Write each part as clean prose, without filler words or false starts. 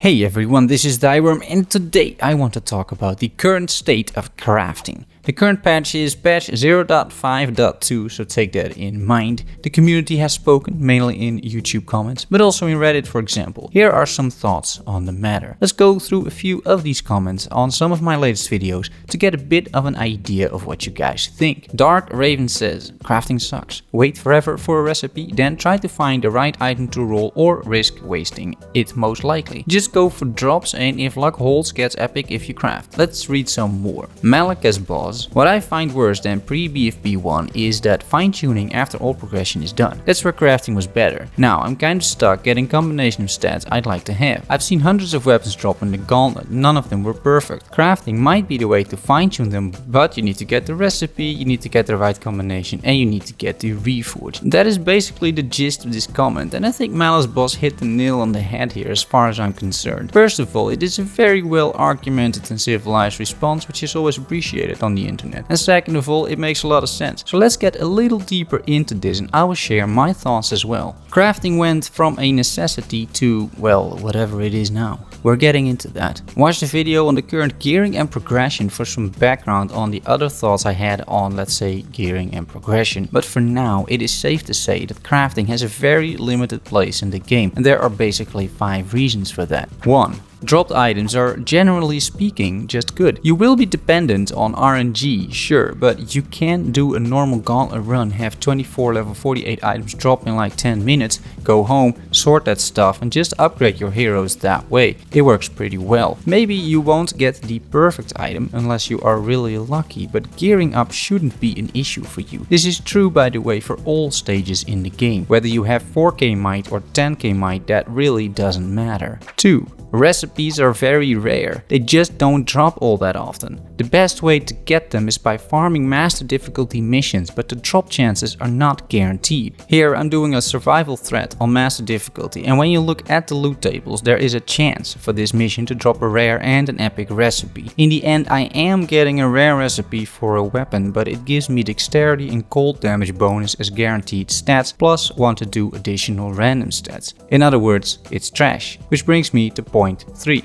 Hey everyone, this is Thyworm, and today I want to talk about the current state of crafting. The current patch is patch 0.5.2, so take that in mind. The community has spoken, mainly in YouTube comments, but also in Reddit for example. Here are some thoughts on the matter. Let's go through a few of these comments on some of my latest videos to get a bit of an idea of what you guys think. Dark Raven says, crafting sucks. Wait forever for a recipe, then try to find the right item to roll or risk wasting it most likely. Just go for drops, and if luck holds, gets epic if you craft. Let's read some more. Malaka's boss. What I find worse than pre-B.F.P 1 is that fine-tuning after all progression is done. That's where crafting was better. Now I'm kinda stuck getting combination of stats I'd like to have. I've seen hundreds of weapons drop in the gauntlet, none of them were perfect. Crafting might be the way to fine-tune them, but you need to get the recipe, you need to get the right combination, and you need to get the reforge. That is basically the gist of this comment, and I think Malaka's boss hit the nail on the head here as far as I'm concerned. First of all, it is a very well argumented and civilized response, which is always appreciated on the internet. And second of all, it makes a lot of sense. So let's get a little deeper into this and I will share my thoughts as well. Crafting went from a necessity to, well, whatever it is now. We're getting into that. Watch the video on the current gearing and progression for some background on the other thoughts I had on, let's say, gearing and progression. But for now, it is safe to say that crafting has a very limited place in the game, and there are basically 5 reasons for that. 1. Dropped items are, generally speaking, just good. You will be dependent on RNG, sure, but you can do a normal gauntlet run, have 24 level 48 items drop in like 10 minutes, go home, sort that stuff and just upgrade your heroes that way. It works pretty well. Maybe you won't get the perfect item unless you are really lucky, but gearing up shouldn't be an issue for you. This is true, by the way, for all stages in the game. Whether you have 4k might or 10k might, that really doesn't matter. 2. Recipes are very rare, they just don't drop all that often. The best way to get them is by farming master difficulty missions, but the drop chances are not guaranteed. Here I'm doing a survival threat on master difficulty, and when you look at the loot tables, there is a chance for this mission to drop a rare and an epic recipe. In the end I am getting a rare recipe for a weapon, but it gives me dexterity and cold damage bonus as guaranteed stats, plus want to do additional random stats. In other words, it's trash. Which brings me to point 3.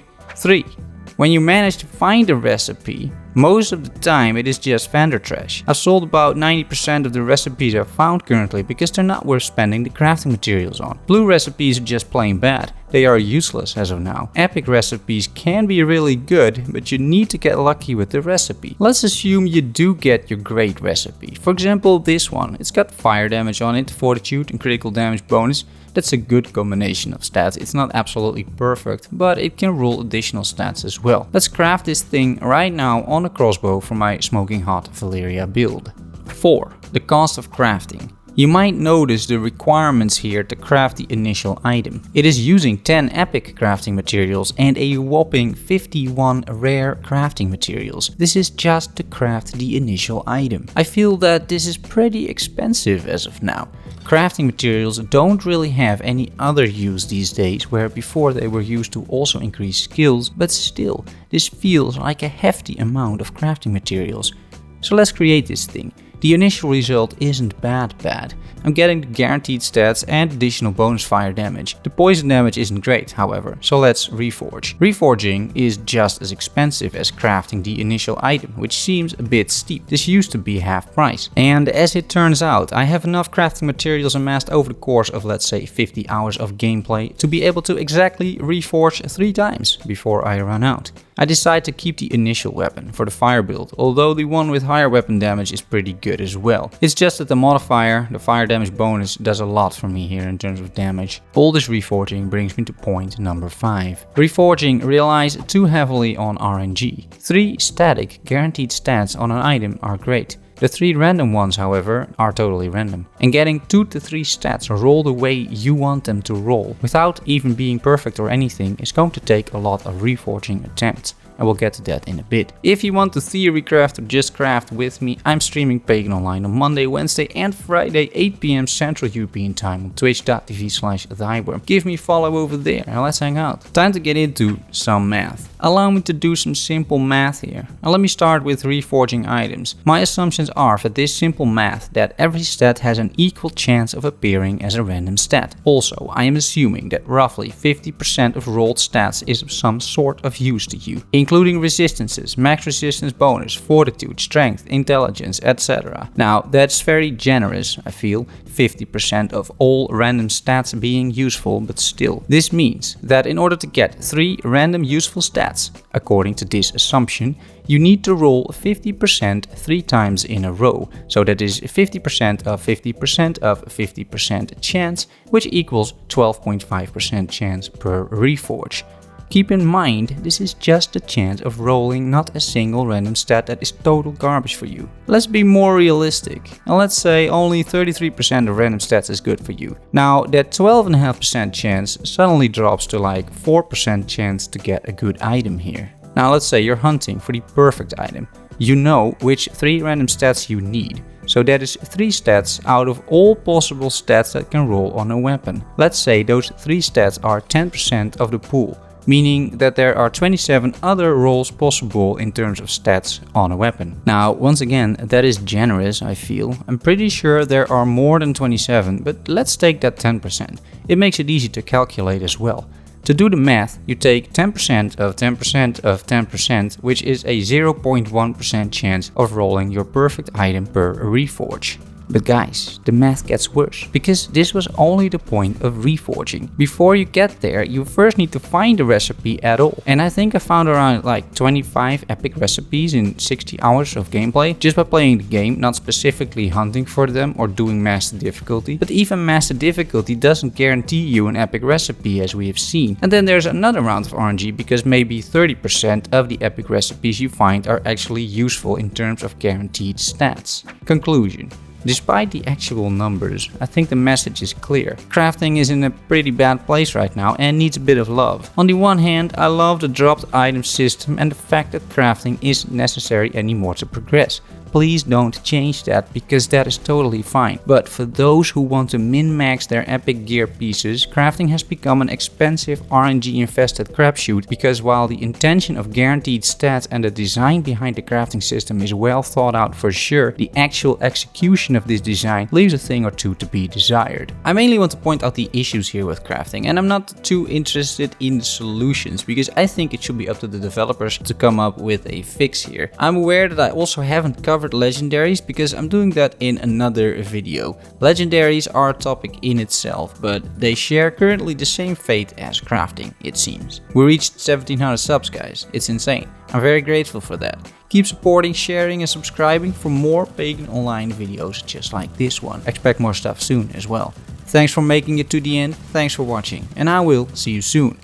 When you manage to find a recipe, most of the time it is just vendor trash. I've sold about 90% of the recipes I've found currently because they're not worth spending the crafting materials on. Blue recipes are just plain bad. They are useless as of now. Epic recipes can be really good, but you need to get lucky with the recipe. Let's assume you do get your great recipe. For example, this one. It's got fire damage on it, fortitude and critical damage bonus. That's a good combination of stats. It's not absolutely perfect, but it can roll additional stats as well. Let's craft this thing right now on a crossbow for my smoking hot Valeria build. 4. The cost of crafting. You might notice the requirements here to craft the initial item. It is using 10 epic crafting materials and a whopping 51 rare crafting materials. This is just to craft the initial item. I feel that this is pretty expensive as of now. Crafting materials don't really have any other use these days, where before they were used to also increase skills, but still, this feels like a hefty amount of crafting materials. So let's create this thing. The initial result isn't bad. I'm getting the guaranteed stats and additional bonus fire damage. The poison damage isn't great, however, so let's reforge. Reforging is just as expensive as crafting the initial item, which seems a bit steep. This used to be half price. And as it turns out, I have enough crafting materials amassed over the course of, let's say, 50 hours of gameplay to be able to exactly reforge 3 times before I run out. I decide to keep the initial weapon for the fire build, although the one with higher weapon damage is pretty good as well. It's just that the modifier, the fire damage bonus, does a lot for me here in terms of damage. All this reforging brings me to point number 5. Reforging relies too heavily on RNG. 3 static guaranteed stats on an item are great. The 3 random ones, however, are totally random. And getting 2 to 3 stats roll the way you want them to roll, without even being perfect or anything, is going to take a lot of reforging attempts. I will get to that in a bit. If you want to theory craft or just craft with me, I'm streaming Pagan Online on Monday, Wednesday and Friday 8 PM Central European Time on twitch.tv/Thyworm. Give me a follow over there and let's hang out. Time to get into some math. Allow me to do some simple math here. Now let me start with reforging items. My assumptions are for this simple math that every stat has an equal chance of appearing as a random stat. Also, I am assuming that roughly 50% of rolled stats is of some sort of use to you, including resistances, max resistance bonus, fortitude, strength, intelligence, etc. Now that's very generous, I feel, 50% of all random stats being useful, but still. This means that in order to get 3 random useful stats, according to this assumption, you need to roll 50% 3 times in a row. So that is 50% of 50% of 50% chance, which equals 12.5% chance per reforge. Keep in mind, this is just a chance of rolling, not a single random stat that is total garbage for you. Let's be more realistic, and let's say only 33% of random stats is good for you. Now that 12.5% chance suddenly drops to like 4% chance to get a good item here. Now let's say you're hunting for the perfect item. You know which 3 random stats you need. So that is 3 stats out of all possible stats that can roll on a weapon. Let's say those 3 stats are 10% of the pool, meaning that there are 27 other rolls possible in terms of stats on a weapon. Now, once again, that is generous, I feel. I'm pretty sure there are more than 27, but let's take that 10%. It makes it easy to calculate as well. To do the math, you take 10% of 10% of 10%, which is a 0.1% chance of rolling your perfect item per reforge. But guys, the math gets worse, because this was only the point of reforging. Before you get there, you first need to find the recipe at all. And I think I found around like 25 epic recipes in 60 hours of gameplay, just by playing the game, not specifically hunting for them or doing master difficulty. But even master difficulty doesn't guarantee you an epic recipe, as we have seen. And then there's another round of RNG, because maybe 30% of the epic recipes you find are actually useful in terms of guaranteed stats. Conclusion. Despite the actual numbers, I think the message is clear. Crafting is in a pretty bad place right now and needs a bit of love. On the one hand, I love the dropped item system and the fact that crafting isn't necessary anymore to progress. Please don't change that, because that is totally fine. But for those who want to min-max their epic gear pieces, crafting has become an expensive RNG infested crapshoot, because while the intention of guaranteed stats and the design behind the crafting system is well thought out for sure, the actual execution of this design leaves a thing or two to be desired. I mainly want to point out the issues here with crafting, and I'm not too interested in the solutions, because I think it should be up to the developers to come up with a fix here. I'm aware that I also haven't covered legendaries, because I'm doing that in another video. Legendaries are a topic in itself, but they share currently the same fate as crafting, it seems. We reached 1700 subs, guys. It's insane. I'm very grateful for that. Keep supporting, sharing and subscribing for more Pagan Online videos just like this one. Expect more stuff soon as well. Thanks for making it to the end, thanks for watching, and I will see you soon.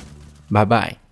Bye bye.